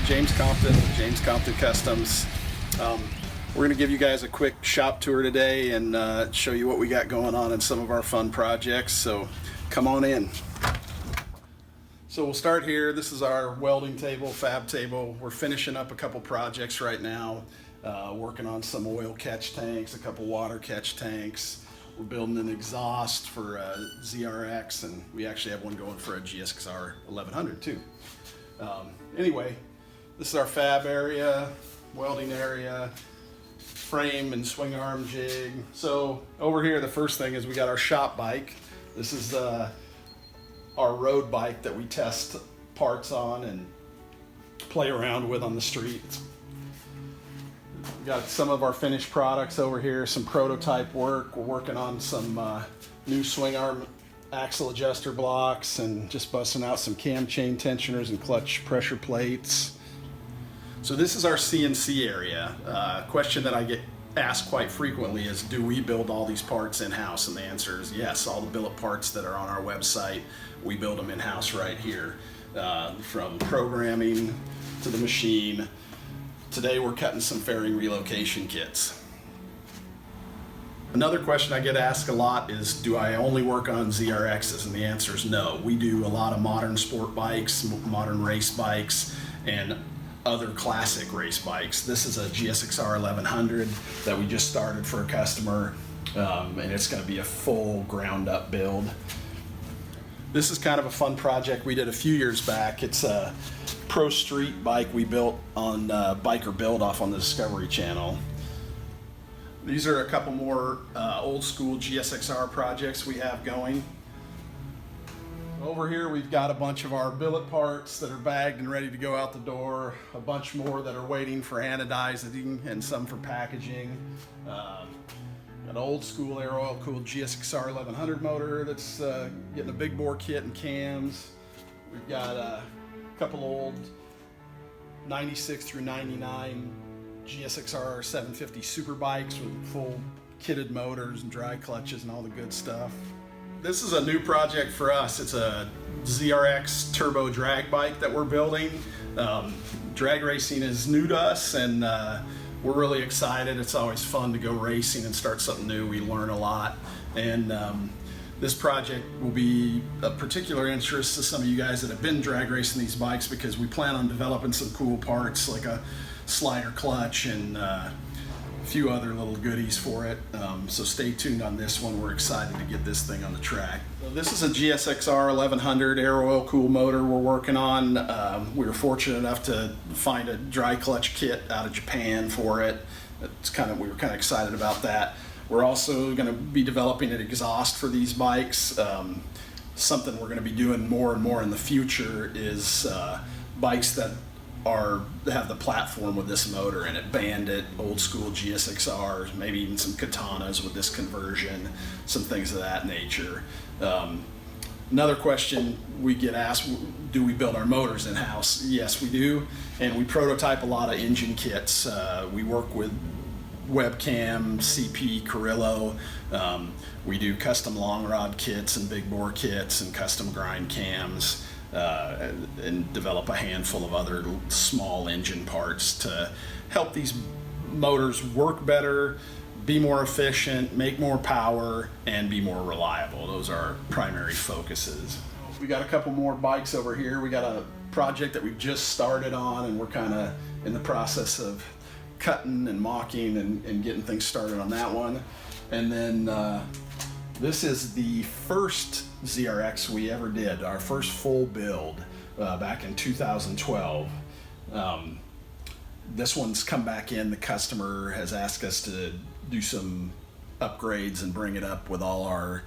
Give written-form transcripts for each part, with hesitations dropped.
James Compton with James Compton Customs. We're going to give you guys a quick shop tour today and show you what we got going on in some of our fun projects. So come on in. So we'll start here. This is our welding table, fab table. We're finishing up a couple projects right now, working on some oil catch tanks, a couple water catch tanks. We're building an exhaust for ZRX, and we actually have one going for a GSXR 1100 too. Anyway, this is our fab area, welding area, frame and swing arm jig. So over here, the first thing is we got our shop bike. This is our road bike that we test parts on and play around with on the street. We got some of our finished products over here, some prototype work. We're working on some new swing arm axle adjuster blocks and just busting out some cam chain tensioners and clutch pressure plates. So this is our CNC area. Question that I get asked quite frequently is, do we build all these parts in-house? And the answer is yes. All the billet parts that are on our website, we build them in-house right here. From programming to the machine. Today we're cutting some fairing relocation kits. Another question I get asked a lot is, do I only work on ZRXs? And the answer is no. We do a lot of modern sport bikes, modern race bikes, and other classic race bikes. This is a GSXR 1100 that we just started for a customer, and it's going to be a full ground up build. This is kind of a fun project we did a few years back. It's a pro street bike we built on Biker Build Off on the Discovery Channel. These are a couple more old school GSXR projects we have going. Over here we've got a bunch of our billet parts that are bagged and ready to go out the door, a bunch more that are waiting for anodizing and some for packaging. An old school air oil cooled GSXR 1100 motor that's getting a big bore kit and cams. We've got a couple old 96 through 99 GSXR 750 super bikes with full kitted motors and dry clutches and all the good stuff. This is a new project for us. It's a ZRX turbo drag bike that we're building. Drag racing is new to us, and we're really excited. It's always fun to go racing and start something new. We learn a lot, and this project will be of particular interest to some of you guys that have been drag racing these bikes, because we plan on developing some cool parts like a slider clutch and a few other little goodies for it. So stay tuned on this one. We're excited to get this thing on the track. So this is a GSXR 1100 air oil cool motor we're working on. We were fortunate enough to find a dry clutch kit out of Japan for it. We were kind of excited about that. We're also going to be developing an exhaust for these bikes. Something we're going to be doing more and more in the future is bikes that have the platform with this motor in it. Bandit, old school GSXRs, maybe even some Katanas with this conversion, some things of that nature. Another question we get asked, do we build our motors in-house? Yes, we do, and we prototype a lot of engine kits. We work with Webcam, CP, Carrillo. We do custom long rod kits and big bore kits and custom grind cams. And develop a handful of other small engine parts to help these motors work better, be more efficient, make more power, and be more reliable. Those are our primary focuses. We got a couple more bikes over here. We got a project that we've just started on, and we're kind of in the process of cutting and mocking and getting things started on that one. And then this is the first ZRX we ever did, our first full build back in 2012. This one's come back in. The customer has asked us to do some upgrades and bring it up with all our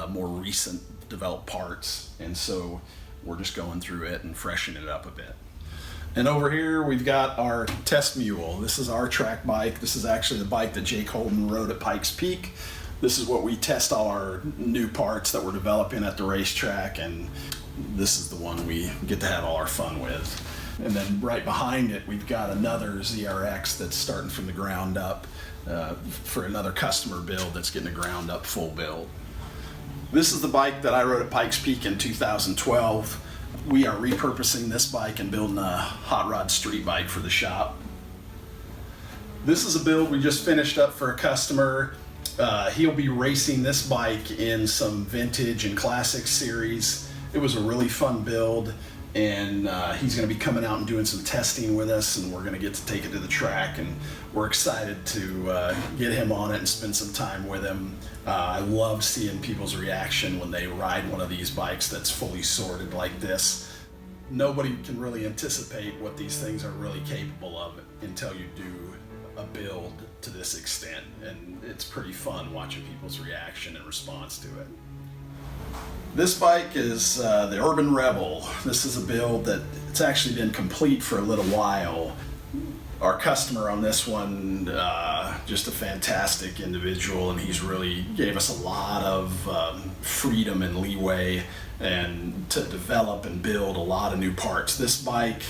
more recent developed parts, and so we're just going through it and freshening it up a bit. And over here we've got our test mule. This is our track bike. This is actually the bike that Jake Holden rode at Pikes Peak. This is what we test all our new parts that we're developing at the racetrack, and this is the one we get to have all our fun with. And then right behind it, we've got another ZRX that's starting from the ground up for another customer build that's getting a ground up full build. This is the bike that I rode at Pikes Peak in 2012. We are repurposing this bike and building a hot rod street bike for the shop. This is a build we just finished up for a customer. He'll be racing this bike in some vintage and classic series. It was a really fun build, and he's going to be coming out and doing some testing with us, and we're going to get to take it to the track, and we're excited to get him on it and spend some time with him. I love seeing people's reaction when they ride one of these bikes that's fully sorted like this. Nobody can really anticipate what these things are really capable of until you do a build to this extent, and it's pretty fun watching people's reaction and response to it. This bike is the Urban Rebel. This is a build that it's actually been complete for a little while. Our customer on this one, just a fantastic individual, and he's really gave us a lot of freedom and leeway and to develop and build a lot of new parts. This bike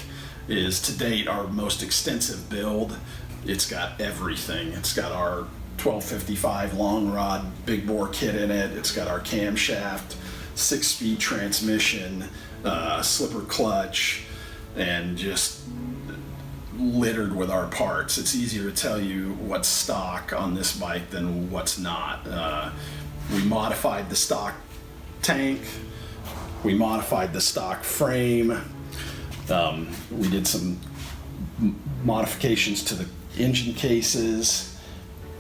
is to date our most extensive build. It's got everything. It's got our 1255 long rod big bore kit in it. It's got our camshaft, 6-speed transmission, slipper clutch, and just littered with our parts. It's easier to tell you what's stock on this bike than what's not. We modified the stock tank. We modified the stock frame. We did some modifications to the engine cases,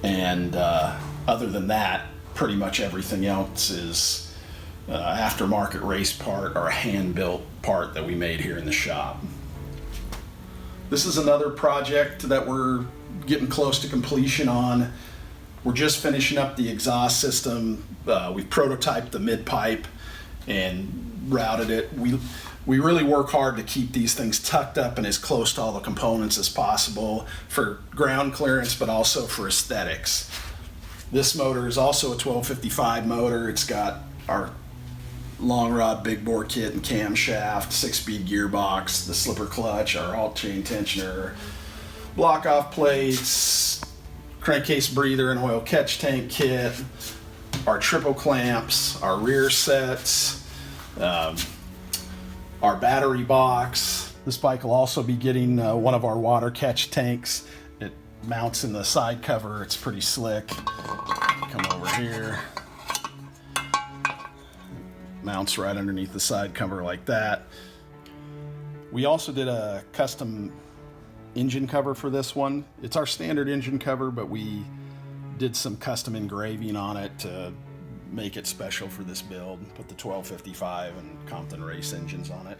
and other than that, pretty much everything else is aftermarket race part or a hand-built part that we made here in the shop. This is another project that we're getting close to completion on. We're just finishing up the exhaust system. We've prototyped the mid-pipe and routed it. We really work hard to keep these things tucked up and as close to all the components as possible for ground clearance, but also for aesthetics. This motor is also a 1255 motor. It's got our long rod big bore kit and camshaft, 6-speed gearbox, the slipper clutch, our alt chain tensioner, block off plates, crankcase breather and oil catch tank kit, our triple clamps, our rear sets, our battery box. This bike will also be getting one of our water catch tanks. It mounts in the side cover. It's pretty slick. Come over here. Mounts right underneath the side cover like that. We also did a custom engine cover for this one. It's our standard engine cover, but we did some custom engraving on it to make it special for this build. Put the 1255 and Compton race engines on it.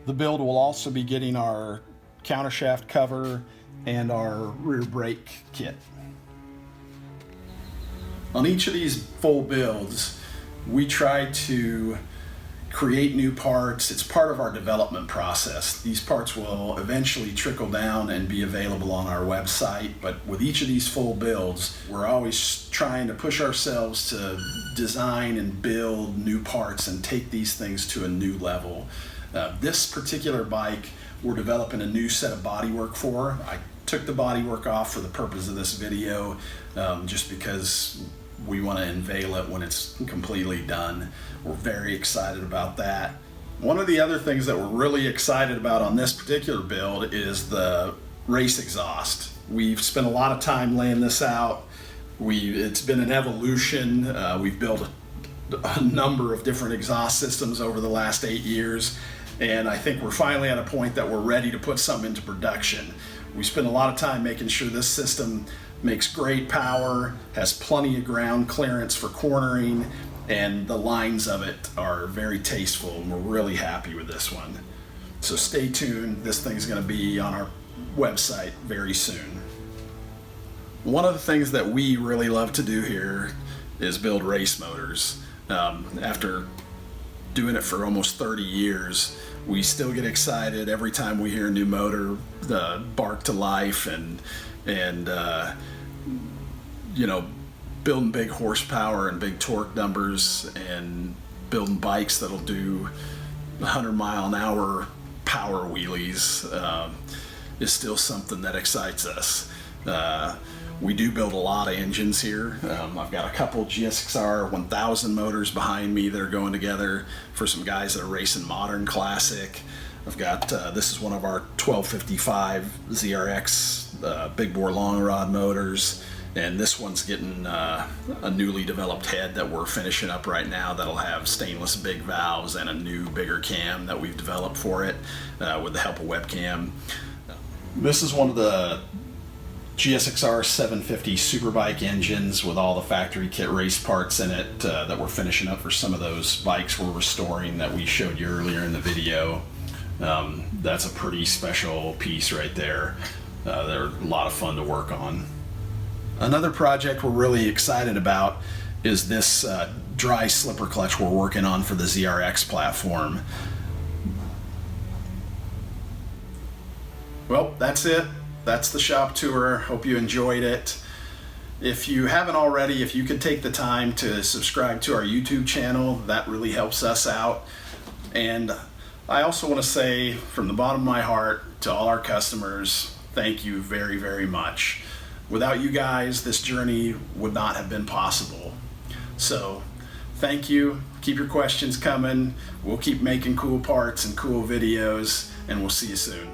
The build will also be getting our countershaft cover and our rear brake kit. On each of these full builds, we try to create new parts. It's part of our development process. These parts will eventually trickle down and be available on our website, but with each of these full builds, we're always trying to push ourselves to design and build new parts and take these things to a new level. This particular bike, we're developing a new set of bodywork for. I took the bodywork off for the purpose of this video, just because we want to unveil it when it's completely done. We're very excited about that. One of the other things that we're really excited about on this particular build is the race exhaust. We've spent a lot of time laying this out. It's been an evolution. We've built a number of different exhaust systems over the last 8 years, and I think we're finally at a point that we're ready to put something into production. We spent a lot of time making sure this system makes great power, has plenty of ground clearance for cornering, and the lines of it are very tasteful, and we're really happy with this one. So stay tuned. This thing's going to be on our website very soon. One of the things that we really love to do here is build race motors. After doing it for almost 30 years, we still get excited every time we hear a new motor bark to life, and you know, building big horsepower and big torque numbers and building bikes that'll do 100-mile-an-hour power wheelies is still something that excites us. We do build a lot of engines here. I've got a couple GSXR 1000 motors behind me that are going together for some guys that are racing Modern Classic. I've got, this is one of our 1255 ZRX big bore long rod motors. And this one's getting a newly developed head that we're finishing up right now that'll have stainless big valves and a new bigger cam that we've developed for it with the help of webcam. This is one of the GSXR 750 Superbike engines with all the factory kit race parts in it that we're finishing up for some of those bikes we're restoring that we showed you earlier in the video. That's a pretty special piece right there. They're a lot of fun to work on. Another project we're really excited about is this dry slipper clutch we're working on for the ZRX platform. Well, that's it. That's the shop tour. Hope you enjoyed it. If you haven't already, if you could take the time to subscribe to our YouTube channel, that really helps us out. And I also want to say from the bottom of my heart to all our customers, thank you very, very much. Without you guys, this journey would not have been possible. So thank you. Keep your questions coming. We'll keep making cool parts and cool videos, and we'll see you soon.